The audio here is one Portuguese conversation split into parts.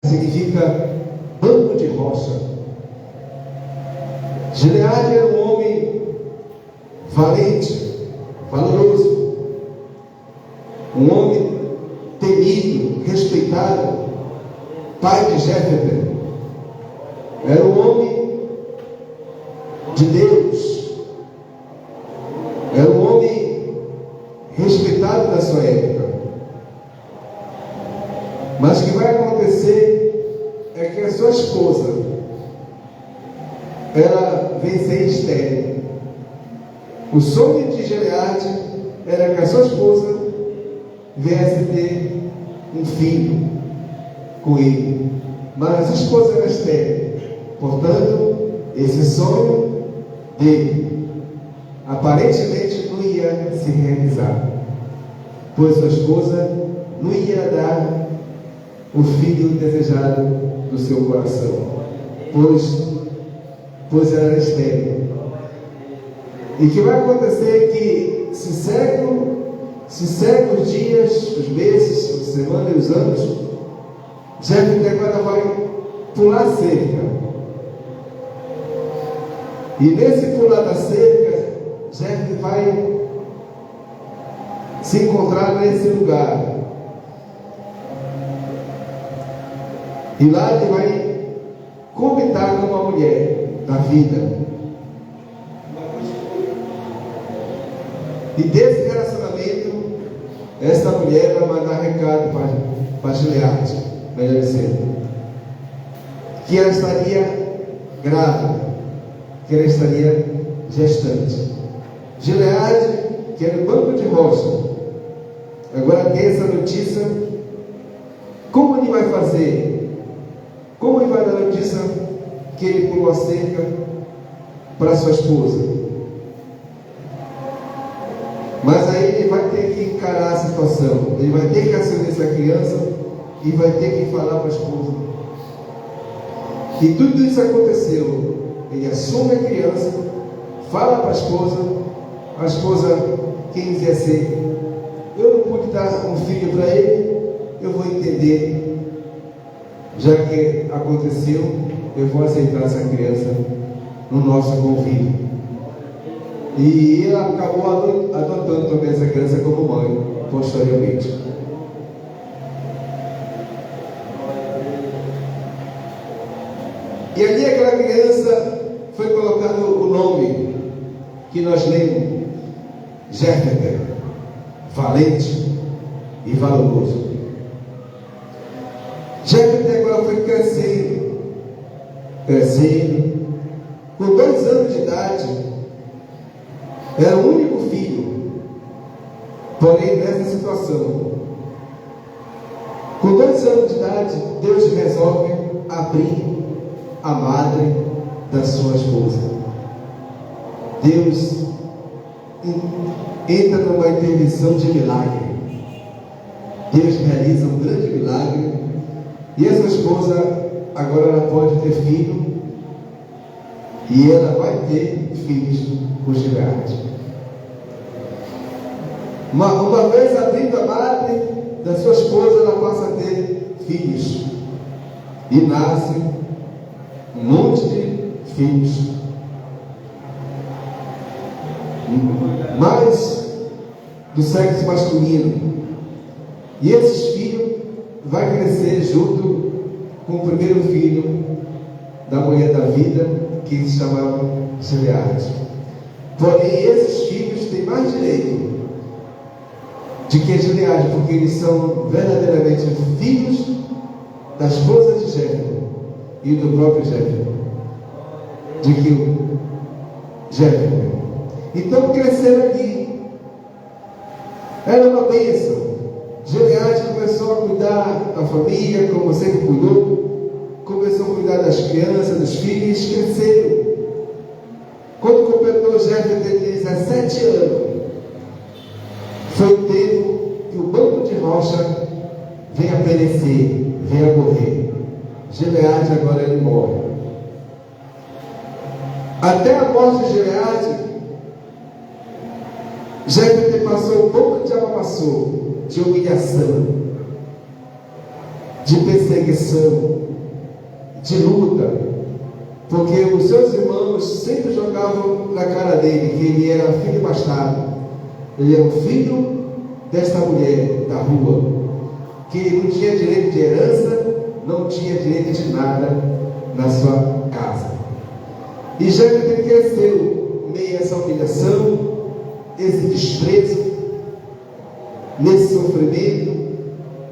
significa banco de rocha. Gileade era um homem valente, valoroso, um homem temido, respeitado, pai de Jéfter. Era um homem de Deus, era um homem respeitado na sua época. Mas o que vai acontecer é que a sua esposa, ela vem ser estéril. O sonho de Gileade era que a sua esposa viesse ter um filho com ele, mas a esposa era estéril. Portanto, esse sonho dele aparentemente não ia se realizar, pois sua esposa não ia dar o filho desejado do seu coração, pois ela era estéril. E o que vai acontecer é que se segue os dias, os meses, as semanas e os anos, Jéfter agora vai pular a cerca. E nesse pular da cerca, Jéfter vai se encontrar nesse lugar. E lá ele vai coabitar com uma mulher da vida. E desse relacionamento, essa mulher vai mandar recado para Gileade, melhor dizendo, que ela estaria grávida, que ela estaria gestante. Gileade, que era o banco de rocha, agora tem essa notícia. Como ele vai fazer? Como ele vai dar notícia que ele pulou a cerca para sua esposa? Mas aí ele vai ter que encarar a situação, ele vai ter que assumir essa criança e vai ter que falar para a esposa. E tudo isso aconteceu. Ele assume a criança, fala para a esposa, quem quiser ser, eu não pude dar um filho para ele, eu vou entender. Já que aconteceu, eu vou aceitar essa criança no nosso convívio. E ela acabou adotando também essa criança como mãe, posteriormente. E ali aquela criança foi colocado o nome que nós lemos, Jéfter, valente e valoroso. Jéfter agora foi crescendo. Com 2 anos de idade, era o único filho. Porém, nessa situação, com 2 anos de idade, Deus resolve abrir a madre da sua esposa. Deus entra numa intervenção de milagre. Deus realiza um grande milagre. E essa esposa, agora ela pode ter filho. E ela vai ter filhos com Gileade. Uma vez abrindo a madre da sua esposa, ela passa a ter filhos. E nasce um monte de filhos. Mais do sexo masculino. E esses filhos vai crescer junto com o primeiro filho da mulher da vida, que se chamava Gileade. Porém, esses filhos têm mais direito de que Gileade, porque eles são verdadeiramente filhos da esposa de Jéfter e do próprio Jéfter, de que o Jéfter. Então cresceram ali. Era uma bênção. Gileade começou a cuidar da família, como sempre cuidou. Começou a cuidar das crianças, dos filhos, cresceram. Quando completou Jéfter de 17 anos, foi o tempo que o banco de rocha vem a perecer, vem a morrer. Gileade agora ele morre. Até a morte de Gileade, Jéfter passou o pouco que já passou, de humilhação, de perseguição. perseguição, de luta, porque os seus irmãos sempre jogavam na cara dele que ele era filho bastardo, ele era o filho desta mulher da rua, que ele não tinha direito de herança, não tinha direito de nada na sua casa. E Jefté cresceu meio a essa humilhação, esse desprezo, nesse sofrimento,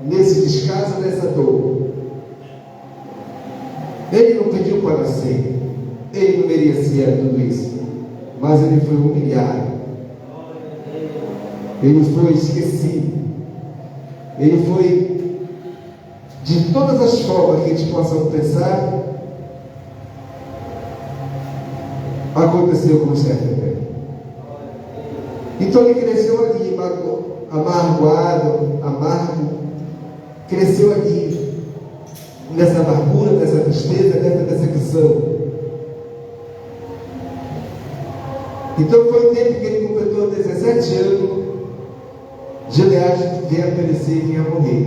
nesse descaso, nessa dor. Ele não pediu para nascer, ele não merecia tudo isso, mas ele foi humilhado, ele foi esquecido, ele foi, de todas as formas que a gente possa pensar, aconteceu com Jefté. Então ele cresceu ali, amargo, cresceu ali, nessa amargura, nessa tristeza, nessa decepção. Então foi o tempo que ele completou 17 anos, Gileade veio a perecer e vinha a morrer.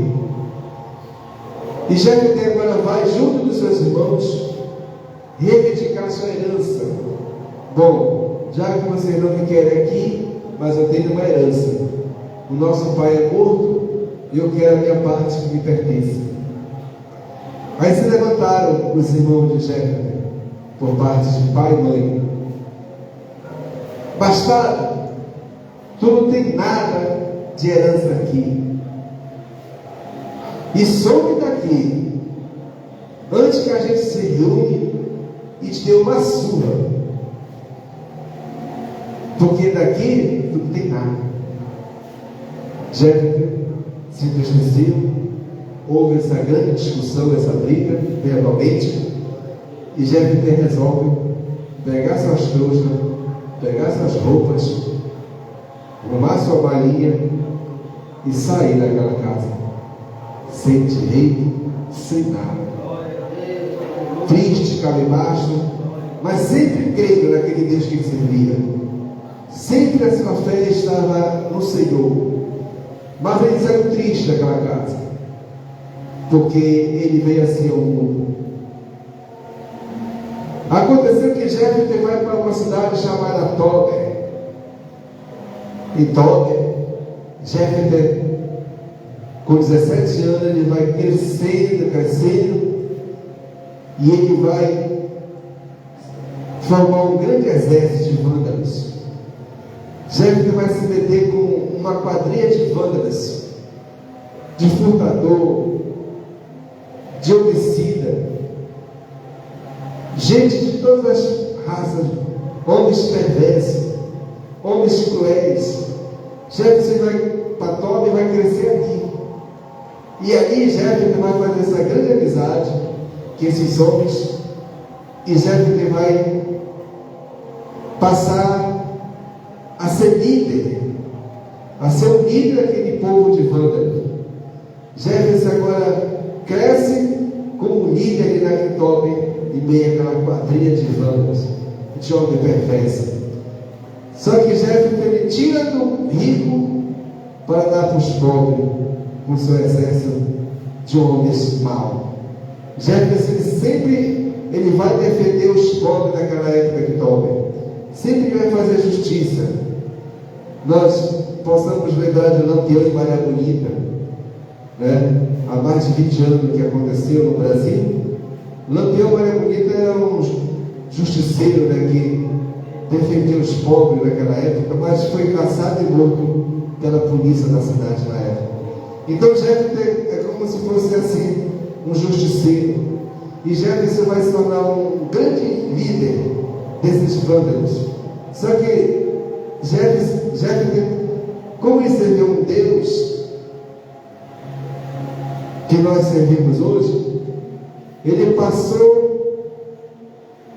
E Jefté agora vai, junto dos seus irmãos, reivindicar sua herança. Bom, já que vocês não me querem aqui, mas eu tenho uma herança. O nosso pai é morto e eu quero a minha parte que me pertence. Aí se levantaram os irmãos de Jefté, por parte de pai e mãe. Bastardo, tu não tem nada de herança aqui. E some daqui, antes que a gente se reúne e te dê uma surra. Porque daqui tu não tem nada. Jefté se entristeceu. Houve essa grande discussão, essa briga, verbalmente, e Jefté resolve pegar suas trouxas, pegar suas roupas, arrumar sua malinha e sair daquela casa, sem direito, sem nada, triste, cabisbaixo, mas sempre crendo naquele Deus que ele servia, sempre a sua fé estava no Senhor, mas eles eram tristes naquela casa, porque ele veio assim ao mundo. Aconteceu que Jefté vai para uma cidade chamada Tob. Em Tob, Jefté, com 17 anos, ele vai crescendo, e ele vai formar um grande exército de vândalos. Jefté vai se meter com uma quadrilha de vândalos, de furtador, de homicida, gente de todas as raças, homens perversos, homens cruéis. Jefté vai para Tob e vai crescer aqui. E ali Jefté vai fazer essa grande amizade com esses homens, e Jefté vai passar a ser líder, a ser o líder daquele povo de vândalos. Jefté agora cresce como líder ali naquele Tob, em meio àquela quadrilha de vândalos, de homem perverso. Só que Jefté ele tira do rico para dar para os pobres, com seu exército de homens maus. Jefté ele vai defender os pobres daquela época de Tob, sempre vai fazer justiça. Nós possamos lembrar de Lampião e Maria Bonita, né? Há mais de 20 anos que aconteceu no Brasil. Lampião e Maria Bonita eram um justiceiro, né, que defendia os pobres naquela época, mas foi caçado e morto pela polícia da cidade na época. Então Jefté é como se fosse assim, um justiceiro. E Jefté vai se tornar um grande líder desses vândalos. Só que Jefté, como ele serviu um Deus que nós servimos hoje, ele passou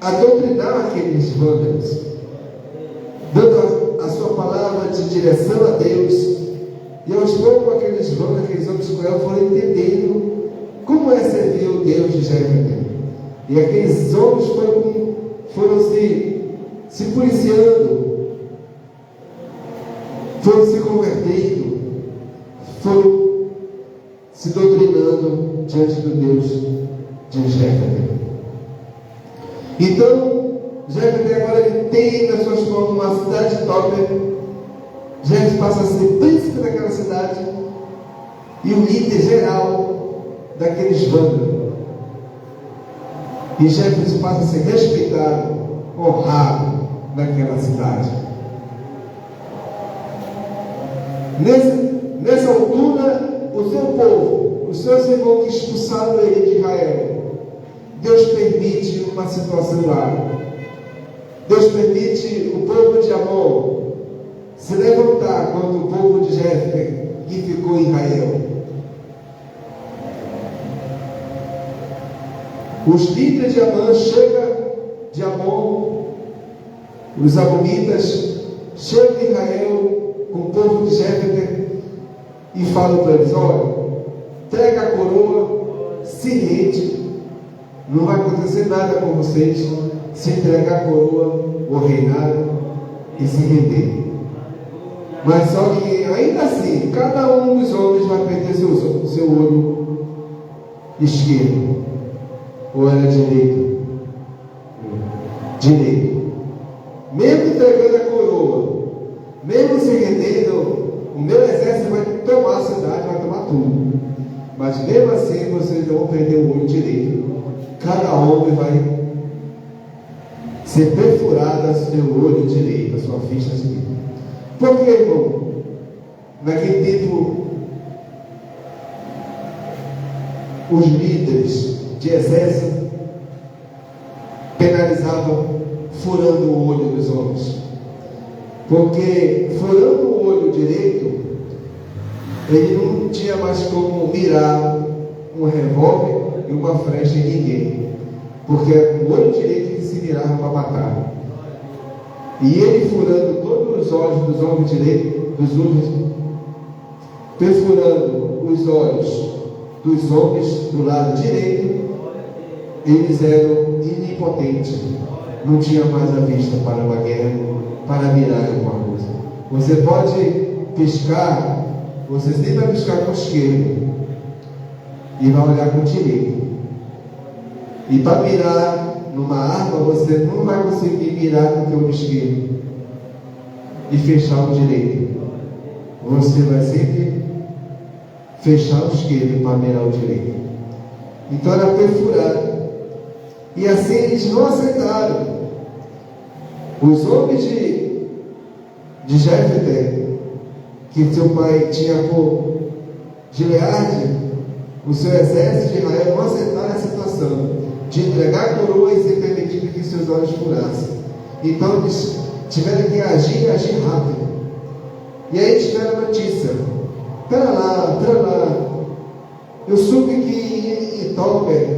a doutrinar aqueles vândalos, dando a sua palavra de direção a Deus. E aos poucos aqueles vândalos, aqueles homens cruéis foram entendendo como é servir o Deus de Jefté. E aqueles homens foram se policiando, foram se convertendo, foram se doutrinando diante do Deus de Jefté. Então, Jefté agora ele tem nas suas mãos uma cidade top. Jefté passa a ser príncipe daquela cidade e o líder geral daqueles vândalos. E Jefté passa a ser respeitado, honrado naquela cidade. Nessa altura, o seu povo, os seus irmãos que expulsaram ele de Israel, Deus permite uma situação lá. Deus permite o povo de Amon se levantar contra o povo de Jefté que ficou em Israel. Os líderes de Amon, os amonitas, chegam em Israel com o povo de Jefté e falam para eles: olha, entrega a coroa, se rende, não vai acontecer nada com vocês se entregar a coroa, o reinado e se render. Mas só que ainda assim, cada um dos homens vai perder seu olho esquerdo, ou era direito. Mesmo entregando a coroa, mesmo se rendendo, o meu exército vai tomar a cidade, vai tomar tudo. Mas mesmo assim, vocês não vão perder o olho direito. Cada homem vai ser perfurado a seu olho direito, a sua ficha direita. Por que, irmão? Naquele tempo, os líderes de exército penalizavam furando o olho dos homens. Porque furando o olho direito, ele não tinha mais como mirar um revólver e uma flecha em ninguém. Porque o olho direito ele se virava para matar. E ele furando todos os olhos dos homens direitos, perfurando os olhos dos homens do lado direito, eles eram inipotentes. Não tinha mais a vista para uma guerra, para mirar alguma coisa. Você pode piscar, você sempre vai piscar com o esquerdo e vai olhar com o direito. E para mirar numa arma, você não vai conseguir mirar com o teu esquerdo e fechar o direito. Você vai sempre fechar o esquerdo para mirar o direito. Então era perfurado. E assim eles não aceitaram. Os homens de Jefté, que seu pai tinha por Gileade, o seu exército de Israel, não aceitaram a situação de entregar a coroa e ser permitido que seus olhos furassem. Então eles tiveram que agir rápido. E aí tiveram a notícia: pera lá, eu soube que em Tober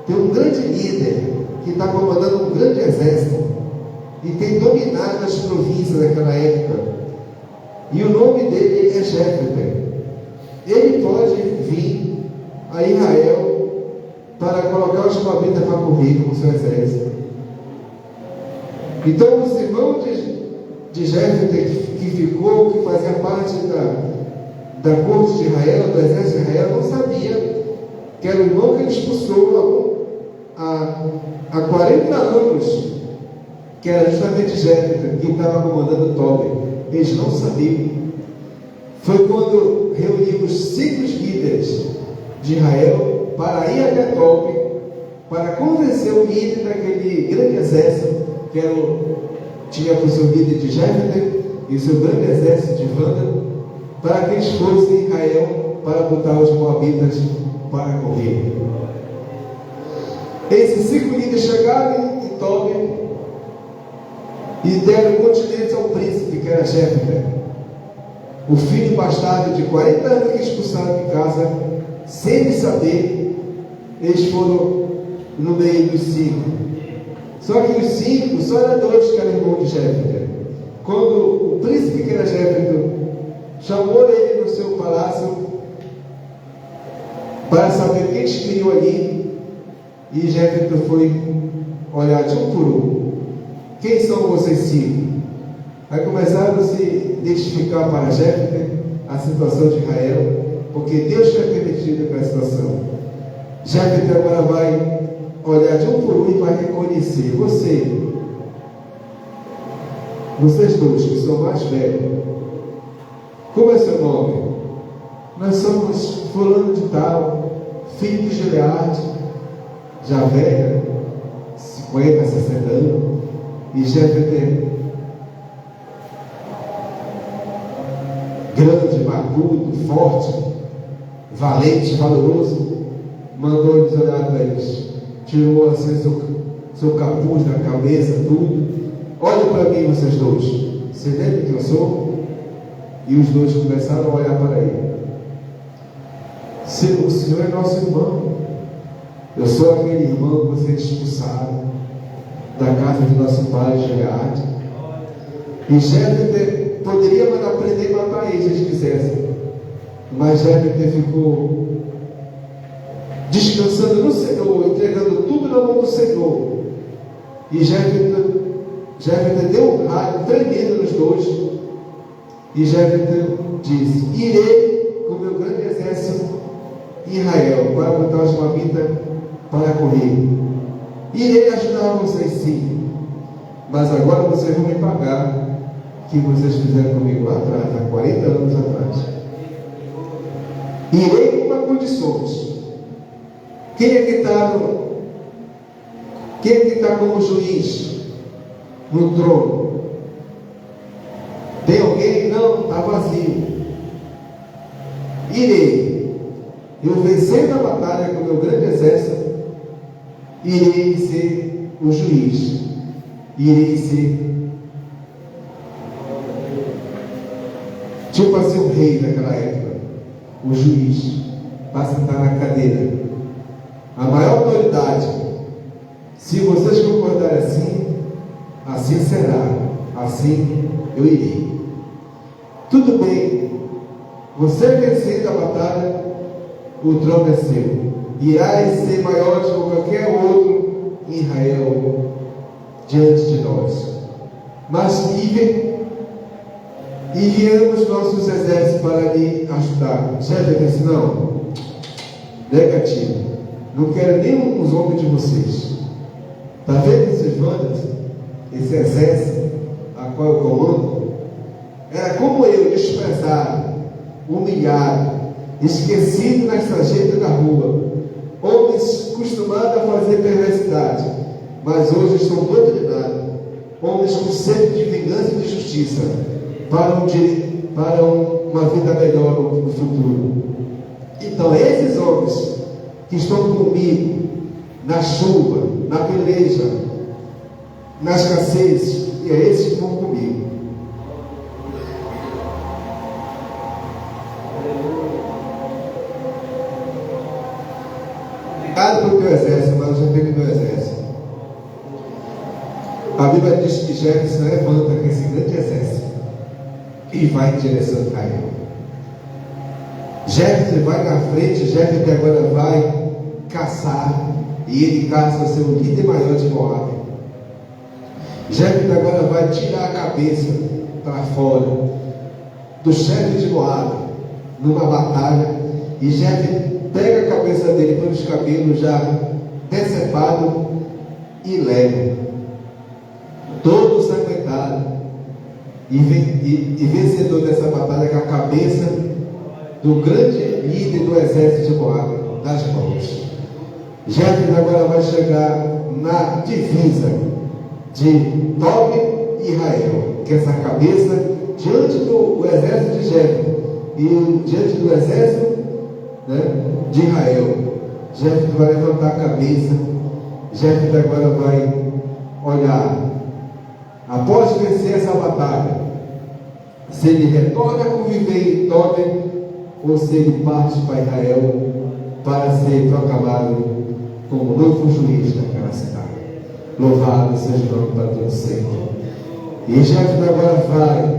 tem um grande líder que está comandando um grande exército e tem dominado as províncias daquela época, e o nome dele é Jefté. Ele pode vir a Israel para colocar os israelitas para correr com o seu exército. Então os irmãos de Jefté que ficou, que fazia parte da corte de Israel, do exército de Israel, não sabia que era o irmão que ele expulsou há 40 anos, que era justamente Jefté, que estava comandando Tober. Eles não sabiam. Foi quando reunimos 5 líderes de Israel para ir até Tober, para convencer o líder daquele grande exército, que tinha por seu líder de Jefté e o seu grande exército de vândalos, para que eles fossem em Israel para botar os moabitas para correr. Esses 5 líderes chegaram em Tober e deram continência ao príncipe, que era Jefté, o filho bastardo de 40 anos que expulsaram de casa, sem ele saber. Eles foram no meio dos 5. Só que os 5, só eram 2 que eram irmãos de Jefté. Quando o príncipe, que era Jefté, chamou ele no seu palácio para saber quem eles queriam ali, e Jefté foi olhar de um por um: quem são vocês 5? Aí começaram a se identificar para Jefté a situação de Israel, porque Deus tinha permitido sentido com a situação. Jefté agora vai olhar de um por um e vai reconhecer. Vocês dois que são mais velhos, como é seu nome? Nós somos fulano de tal, filho de Gileade, já velha, 50, 60 anos, e Jefté, grande, barbudo, forte, valente, valoroso, mandou eles olhar para eles, tirou assim seu capuz da cabeça, tudo. Olha para mim, vocês dois. Você lembra quem eu sou? E os dois começaram a olhar para ele. O Senhor é nosso irmão. Eu sou aquele irmão que vocês expulsaram da casa de nosso pai Gileade. E Jefté poderia aprender a matar eles se eles quisessem. Mas Jefté ficou descansando no Senhor, entregando tudo na mão do Senhor. E Jefté deu um raio tremendo nos dois. E Jefté disse: irei com meu grande exército em Israel para botar os moabitas para correr. Irei ajudar vocês, sim, mas agora vocês vão me pagar o que vocês fizeram comigo lá atrás, há 40 anos atrás. Irei com condições. Quem é que está como juiz no trono? Tem alguém? Não, está vazio. Irei. Eu vencendo a batalha com o meu grande exército, irei ser o juiz. Irei ser tipo assim o rei daquela época, o juiz, para sentar na cadeira, a maior autoridade. Se vocês concordarem assim, assim será, assim eu irei. Tudo bem, você vencendo a batalha, o trono é seu. Irás ser maior do que qualquer outro em Israel diante de nós. Mas enviamos nossos exércitos para lhe ajudar. Jefté disse: não, negativo, não quero nenhum dos homens de vocês. Está vendo esses vândalos, esse exército a qual eu comando? Era como eu, desprezado, humilhado, esquecido na sarjeta da rua, homens acostumados a fazer perversidade, mas hoje estão doutrinados, homens com sede de vingança e de justiça, para uma vida melhor no futuro. Então, esses homens que estão comigo na chuva, na peleja, na escassez, e é esses que estão comigo. Obrigado pelo teu exército, mas eu já tenho meu exército. A Bíblia diz que Jefté se levanta com esse grande exército e vai em direção a Israel. Jefté vai na frente. Jefté agora vai caçar, e ele caça o seu líder maior de Moabe. Jefté agora vai tirar a cabeça para fora do chefe de Moabe numa batalha, e Jefté pega a cabeça dele pelos cabelos já decepados e leva, todo sanguentado e vencedor dessa batalha, com a cabeça do grande líder do exército de Moabe nas mãos. Jefté agora vai chegar na divisa de Tob e Israel, que essa cabeça diante do exército de Jefté e diante do exército, de Israel. Jefté vai levantar a cabeça. Jefté agora vai olhar, após vencer essa batalha, se ele retorna a conviver em Tob, ou se ele parte para Israel para ser proclamado como novo juiz daquela cidade. Louvado seja o nome para Deus sempre. E Jefté agora vai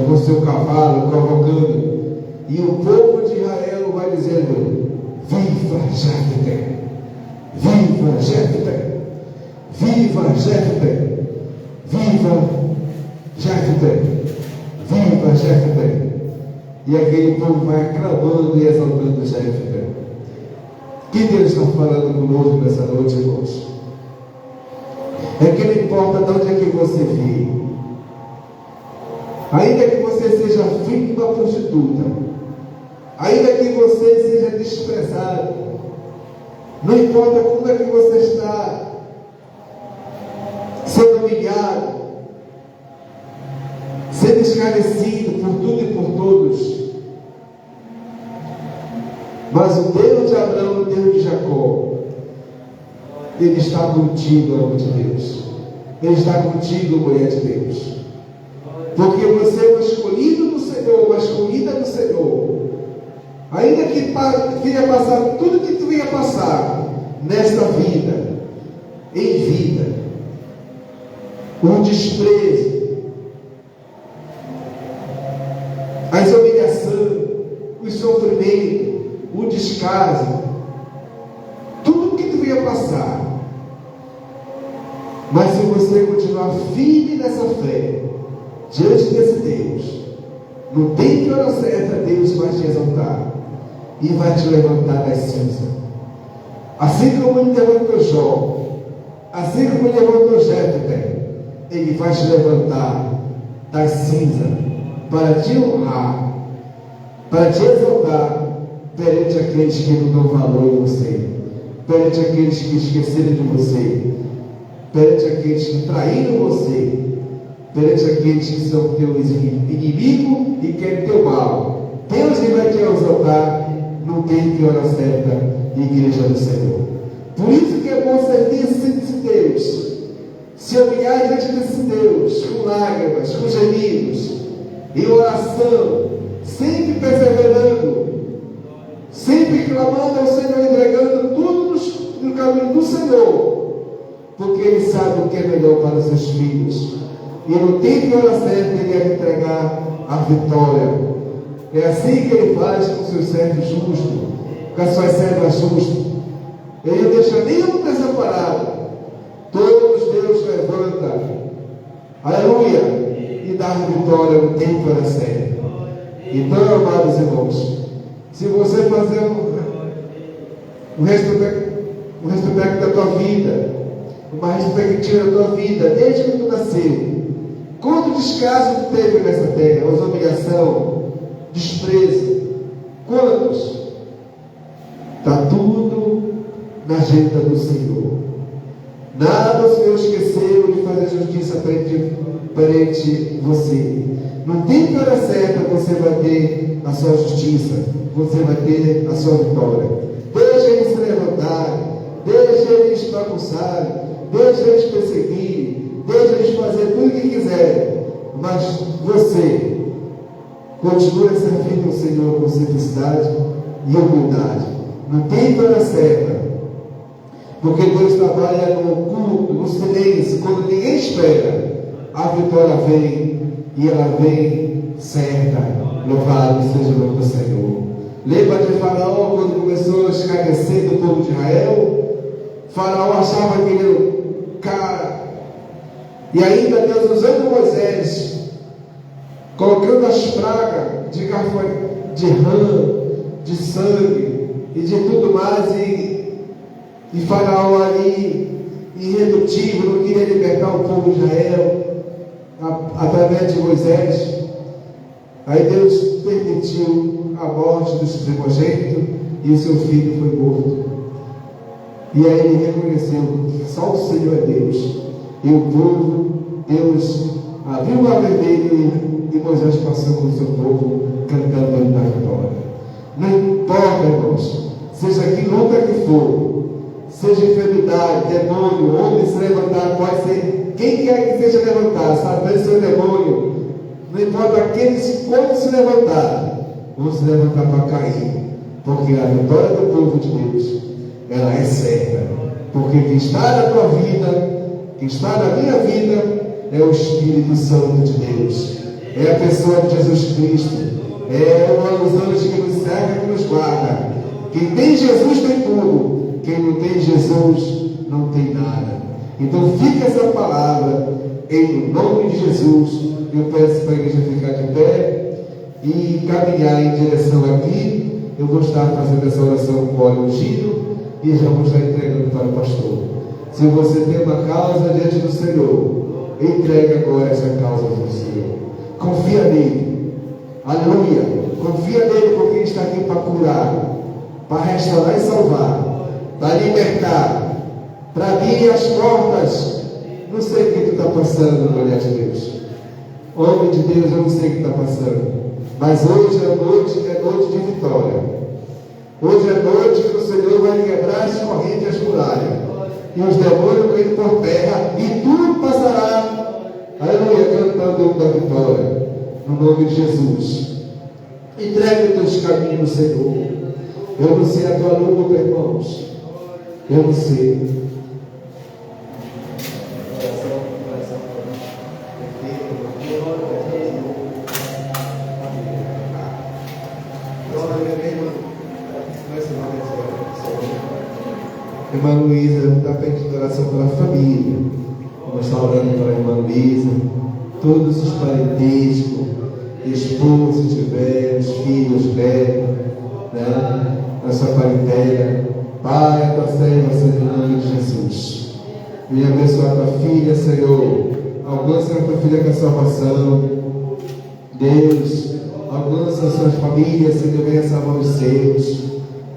com seu cavalo cavalgando, e o povo de Israel vai dizendo: viva Jefté, viva Jefté, viva Jefté, viva Jefté, viva Jefté. E aquele povo vai aclamando e exaltando Jéfter. Que Deus está falando conosco nessa noite, irmãos? É que não importa de onde é que você veio, ainda que você seja filho de uma prostituta, ainda que você seja desprezado, não importa como é que você está sendo humilhado, sendo escarnecido por tudo e por todos, mas o Deus de Abraão, o Deus de Jacó, Ele está contigo, homem de Deus. Ele está contigo, mulher de Deus. Porque você é um escolhido do Senhor, uma escolhida do Senhor. Ainda que venha passar tudo que tu venha passar nesta vida, em vida, o desprezo, as humilhações, o sofrimento, o descaso, tudo que tu venha passar, mas se você continuar firme nessa fé, diante desse Deus, no tempo e hora certa, Deus vai te exaltar e vai te levantar das cinzas. Assim como Ele levantou Jó, assim como Ele levantou Jéfter, Ele vai te levantar das cinzas para te honrar, para te exaltar perante aqueles que não dão valor em você, perante aqueles que esqueceram de você, perante aqueles que traíram você, perante aqueles que são teus inimigos e querem teu mal. Deus vai te exaltar no tempo e hora certa, igreja do Senhor. Por isso que é bom servir esse Deus, se humilhar diante desse Deus, com lágrimas, com gemidos, em oração, sempre perseverando, sempre clamando ao Senhor, entregando tudo no caminho do Senhor, porque Ele sabe o que é melhor para os seus filhos, e no tempo e hora certa Ele vai entregar a vitória. É assim que Ele faz com os seus servos justos, com as suas servas justas. Ele não deixa nenhum desamparado. Todos Deus levanta, aleluia, e dá a vitória no tempo e hora certa. Então, amados irmãos, se você fazer um retrospecto da tua vida, uma retrospectiva da tua vida, desde que tu nasceu, quanto descaso tu teve nessa terra, humilhação, desprezo, quantos? Está tudo na agenda do Senhor. Nada o Senhor esqueceu de fazer justiça perante você. No tempo e hora certa você vai ter a sua justiça, você vai ter a sua vitória. Deixa eles se levantar, deixa eles bagunçarem, deixa eles perseguirem, deixa eles fazer tudo o que quiserem, mas você continue servindo o Senhor com simplicidade e humildade, no tempo e hora certa, porque Deus trabalha no oculto, no silêncio, quando ninguém espera, a vitória vem e ela vem certa. Louvado seja o nome do Senhor. Lembra de Faraó quando começou a escarnecer do povo de Israel? Faraó achava que ele era o cara, e ainda Deus usando Moisés, colocando as pragas de rã, de sangue e de tudo mais, e Faraó ali, irredutível, não queria libertar o povo de Israel através de Moisés. Aí Deus permitiu a morte dos primogênitos e o seu filho foi morto. E aí ele reconheceu que só o Senhor é Deus. E o povo, Deus abriu o mar vermelho e Moisés passou com o seu povo cantando na vitória. Não importa, irmãos, seja que luta que for, seja enfermidade, demônio, onde se levantar, pode ser quem quer que seja levantar, sabendo ser demônio, não importa aqueles quando se levantar, vão se levantar para cair, porque a vitória do povo de Deus, ela é certa, porque quem está na tua vida, quem está na minha vida, é o Espírito Santo de Deus, é a pessoa de Jesus Cristo, é os anjos que nos cercam, que nos guarda. Quem tem Jesus tem tudo, quem não tem Jesus não tem nada. Então fica essa palavra em nome de Jesus. Eu peço para a igreja ficar de pé e caminhar em direção aqui, eu vou estar fazendo essa oração com óleo ungido e já vou estar entregando para o pastor. Se você tem uma causa diante do Senhor, entregue agora essa causa do Senhor. Confia nele. Aleluia. Confia nele, porque ele está aqui para curar, para restaurar e salvar, para libertar, para abrir as portas. Não sei o que tu está passando, mulher de Deus. Homem de Deus, eu não sei o que está passando. Mas hoje é noite de vitória. Hoje é noite que o Senhor vai quebrar as correntes e as muralhas. E os demônios caem por terra. E tudo passará. Aleluia, cantando o hino da vitória. No nome de Jesus. Entregue os teus caminhos, Senhor. Eu não sei a tua luta, irmãos. Eu não sei. Irmã Luísa está pedindo oração pela família. Vamos estar orando pela irmã Luísa, todos os parentescos, esposos se tiver, os filhos velhos, né? Nossa parentela. Pai, a tua serva, Senhor, em nome de Jesus. Venha abençoar a tua filha, Senhor. Alcança a tua filha com a salvação. Deus, alcança as suas famílias, Senhor, venha salvar os seus.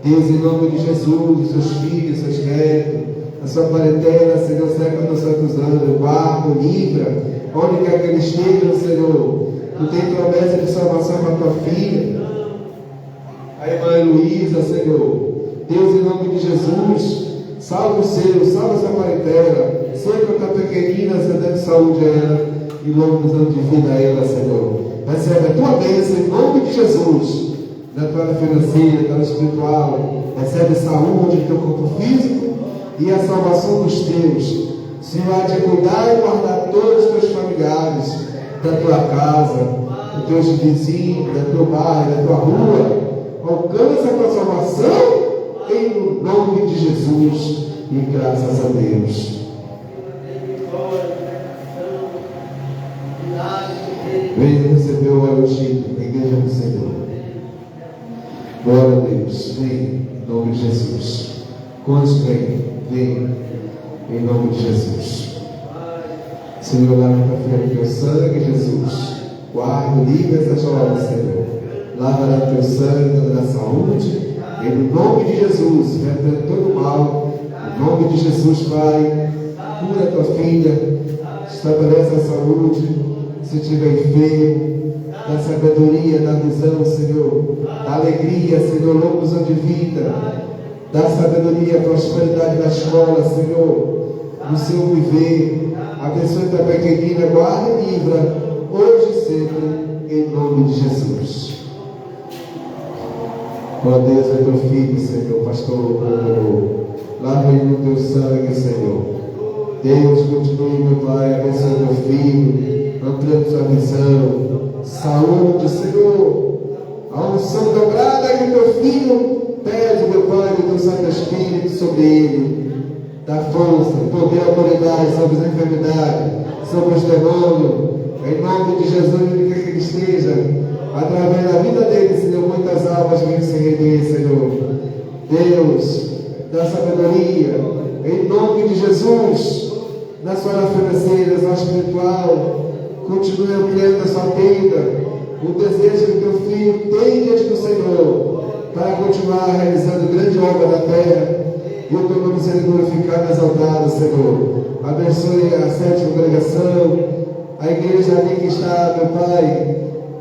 Deus, em nome de Jesus, seus filhos, seus netos, a sua parentela, Senhor, cerca dos santos anos, guarda, livra, onde quer que eles estejam, Senhor. Tu tem promessa de salvação para a tua filha, a irmã Heloísa, Senhor. Deus, em nome de Jesus, salva os seus, salva a sua parentela, cerca a tua pequenina, Senhor, dando saúde a ela e longos anos de vida a ela, Senhor. Recebe a tua bênção em nome de Jesus. Na tua área financeira, na área espiritual, recebe saúde do teu corpo físico e a salvação dos teus. O Senhor há de cuidar e guardar todos os teus familiares, da tua casa, dos teus vizinhos, da tua bairro, da tua rua. Alcança a tua salvação em nome de Jesus e graças a Deus. Venha receber o elogio da igreja do Senhor. Glória a Deus. Vem em nome de Jesus. Quantos vêm? Vem em nome de Jesus. Senhor, lava a tua filha com teu sangue, Jesus. Guarda, livra essa jovem, Senhor. Lava o teu sangue, dando a saúde. Em nome de Jesus, repreende todo o mal. Em nome de Jesus, Pai. Cura a tua filha. Estabelece a saúde. Se estiver enfermo, da sabedoria, da visão, Senhor, da alegria, Senhor, longos anos de vida, da sabedoria, prosperidade da escola, Senhor, no seu viver. Abençoe tua pequenina, guarda e livra, hoje e sempre, em nome de Jesus. Ó Deus, é teu filho, Senhor, pastor, procurador. Lava ele no teu sangue, Senhor. Deus, continue, meu Pai, abençoe teu filho, ampliando sua visão, saúde, Senhor, a unção dobrada que teu filho pede, meu Pai, do teu Santo Espírito sobre ele, da força, poder, autoridade sobre as enfermidades, sobre os demônios, em nome de Jesus, onde quer que ele esteja, através da vida dele, Senhor, muitas almas vêm se render, Senhor. Deus, da sabedoria, em nome de Jesus, na sua área financeira, na sua espiritual, continue ampliando a sua tenda, o desejo que teu filho tem diante do Senhor, para continuar realizando grande obra na terra, e o teu nome seja glorificado e exaltado, Senhor. Abençoe a 7ª congregação, a igreja ali que está, meu Pai,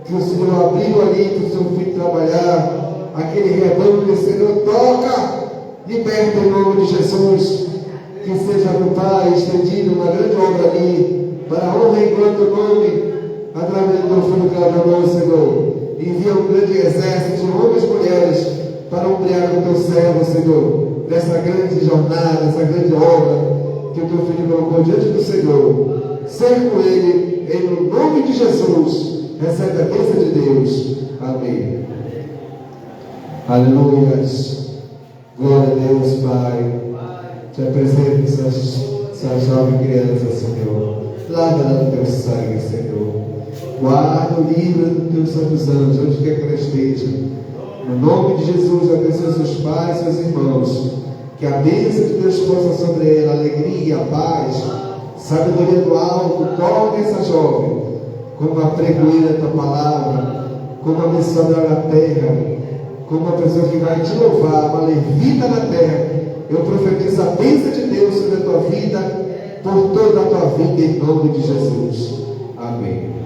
que o Senhor abriu ali para o seu filho trabalhar, aquele rebanho, Senhor, toca, liberta em nome de Jesus, que seja, meu Pai, estendido uma grande obra ali, para a honra e glória do nome, através do teu filho clamador, Senhor. Envia um grande exército de homens e mulheres para ombrear com o teu servo, Senhor, nessa grande jornada, nessa grande obra que o teu filho colocou diante do Senhor. Ser com ele, em nome de Jesus. Recebe a bênção de Deus. Amém. Aleluia. Glória a Deus, Pai. Te apresento essa jovem criança, Senhor. Lava no teu sangue, Senhor. Guarda o livro dos teus santos anjos, onde quer que ela esteja. No nome de Jesus, abençoe seus pais, seus irmãos. Que a bênção de Deus possa sobre ela, alegria, paz, sabedoria do alto. Toque essa jovem como uma pregoeira da tua palavra, como uma missionária na terra, como uma pessoa que vai te louvar, uma levita na terra. Eu profetizo a bênção de Deus sobre a tua vida, por toda a tua vida, em nome de Jesus. Amém.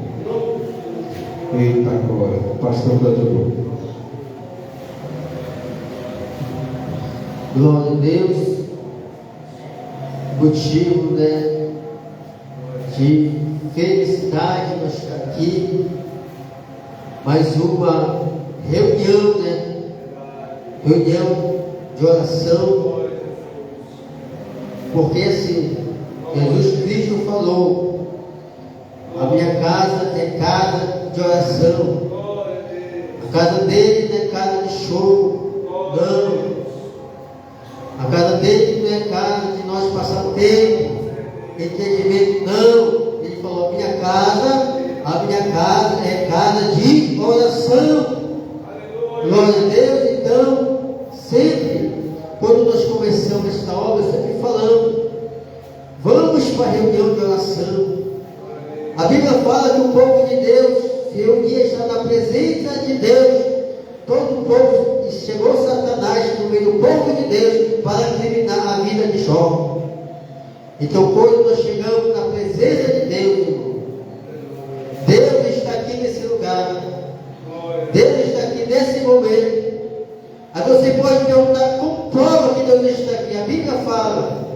Eita, agora, pastor Daniel. Glória a Deus. Motivo, de felicidade nós estar aqui. Mais uma reunião, reunião de oração. Porque assim, Jesus Cristo falou: a minha casa é casa de oração. A casa dele não é casa de choro, não. A casa dele não é casa de nós passar tempo, entendimento, não. Ele falou: a minha casa é casa de oração. Glória a Deus. Então, sempre, quando nós começamos esta obra, sempre falamos: vamos para a reunião de oração. A Bíblia fala que o povo de Deus se reunia, está na presença de Deus. Todo o povo, e chegou Satanás no meio do povo de Deus para criminar a vida de Jó. Então, quando nós chegamos na presença de Deus, irmão, Deus está aqui nesse lugar. Deus está aqui nesse momento. Aí você pode perguntar: como prova que Deus está aqui? A Bíblia fala: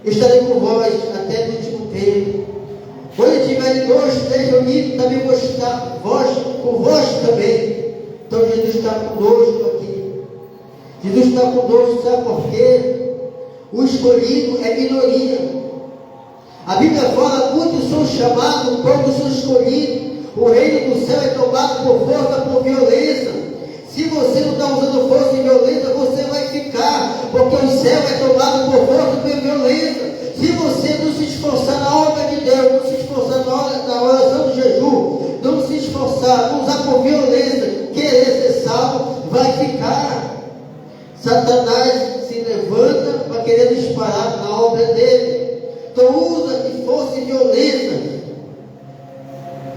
estarei com vós até no último tempo. Quando tiverem 2, 3 reunidos, também vou estar convosco também. Então Jesus está conosco aqui. Jesus está conosco, sabe por quê? O escolhido é minoria. A Bíblia fala: muitos são chamados, poucos são escolhidos. O reino do céu é tomado por força, por violência. Se você não está usando força e violência, você vai ficar, porque o céu é tomado por força e por violência. Se você não se esforçar na obra de Deus, não se esforçar na oração do jejum, não se esforçar, não usar por violência, querer ser salvo, vai ficar. Satanás se levanta para querer disparar na obra dele. Então usa de força e violência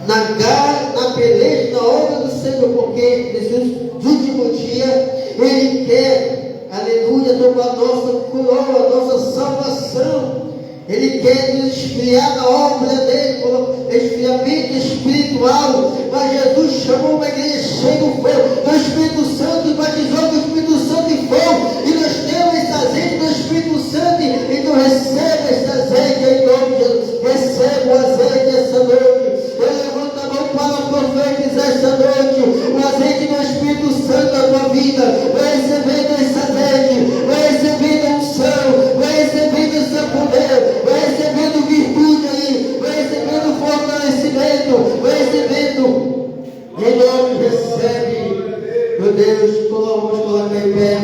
na peleja, na obra do Senhor, porque nesses últimos dias Ele quer, aleluia, tomar a nossa coroa, a nossa salvação. Ele quer nos esfriar na obra dele, esfriamento espiritual. Mas Jesus chamou uma igreja cheia do fogo, do Espírito Santo, e batizou com o Espírito Santo e fogo. E nós temos esse azeite do Espírito Santo. Então receba esse azeite em nome de Jesus. Receba o azeite essa noite. Eu levanto a mão para profetizar essa noite. O azeite do Espírito Santo na tua vida. Vai recebendo esse azeite. Vai recebendo a unção. Vai recebendo esse poder. Vai recebendo virtude aí. Vai recebendo fortalecimento. Vai recebendo. Em nome, recebe. Meu Deus, vamos colocar em pé.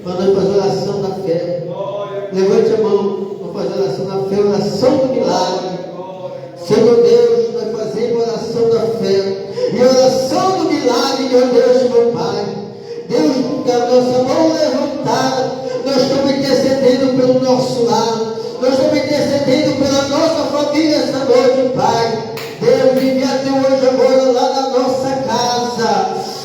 Vamos fazer oração da fé. Levante a mão. Vamos fazer oração da fé. Oração do milagre. Senhor Deus, nós fazemos oração da fé. E oração do milagre, meu Deus, meu Pai. Deus, com a nossa mão levantada, nós estamos intercedendo pelo nosso lar. Nós estamos intercedendo pela nossa família esta noite, Pai. Deus, envia teu anjo agora lá na nossa casa.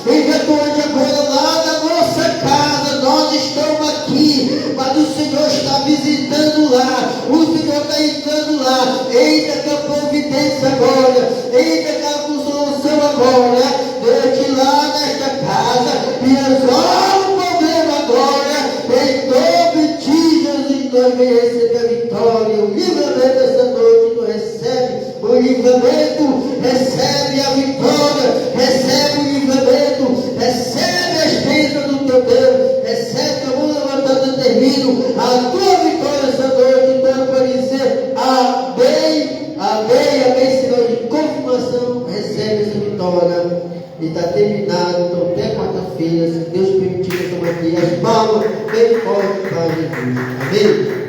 Envia teu anjo agora lá na nossa casa. Nós estamos aqui, mas o Senhor está visitando lá. O Senhor está entrando lá. Eita, que a providência agora. Eita, que a solução agora. Desde lá nesta casa e resolve o problema agora. Em nome de Jesus, nós vamos receber a vitória. O livramento dessa noite, nós recebe o livramento, recebe a vitória, recebe o livramento, recebe as bênçãos do teu Deus, recebe a mão levantada termino, a tua vitória essa noite. Então, para dizer amém, amém, amém, Senhor, de confirmação, recebe essa vitória. E está terminado, então até quarta-feira, se Deus permitir, estamos aqui, as palmas bem fortes para Jesus. Amém.